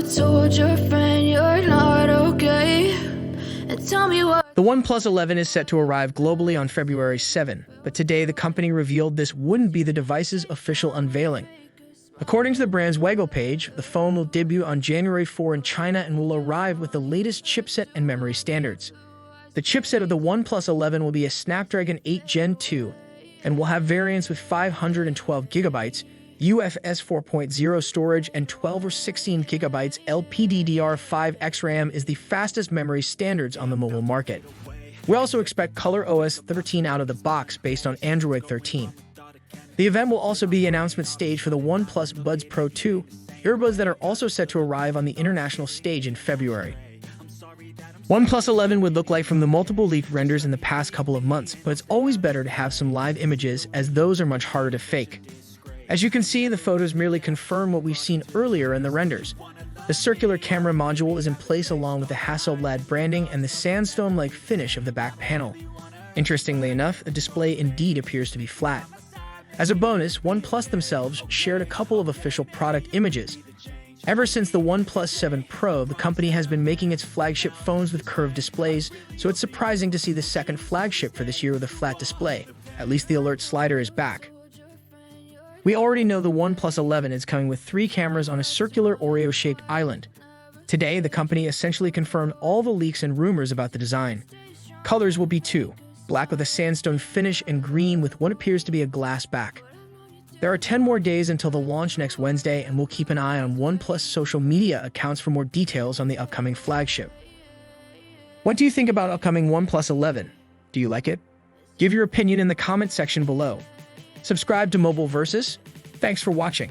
told your friend you're not okay? And tell me what. The OnePlus 11 is set to arrive globally on February 7, but today the company revealed this wouldn't be the device's official unveiling. According to the brand's Weibo page, the phone will debut on January 4 in China and will arrive with the latest chipset and memory standards. The chipset of the OnePlus 11 will be a Snapdragon 8 Gen 2 and will have variants with 512 GB, UFS 4.0 storage, and 12 or 16 GB LPDDR5X RAM is the fastest memory standards on the mobile market. We also expect Color OS 13 out of the box based on Android 13. The event will also be the announcement stage for the OnePlus Buds Pro 2, earbuds that are also set to arrive on the international stage in February. OnePlus 11 would look like from the multiple leaked renders in the past couple of months, but it's always better to have some live images as those are much harder to fake. As you can see, the photos merely confirm what we've seen earlier in the renders. The circular camera module is in place along with the Hasselblad branding and the sandstone-like finish of the back panel. Interestingly enough, the display indeed appears to be flat. As a bonus, OnePlus themselves shared a couple of official product images. Ever since the OnePlus 7 Pro, the company has been making its flagship phones with curved displays, so it's surprising to see the second flagship for this year with a flat display. At least the alert slider is back. We already know the OnePlus 11 is coming with 3 cameras on a circular Oreo-shaped island. Today, the company essentially confirmed all the leaks and rumors about the design. Colors will be 2. Black with a sandstone finish and green with what appears to be a glass back. There are 10 more days until the launch next Wednesday, and we'll keep an eye on OnePlus social media accounts for more details on the upcoming flagship. What do you think about upcoming OnePlus 11? Do you like it? Give your opinion in the comment section below. Subscribe to Mobile Versus. Thanks for watching.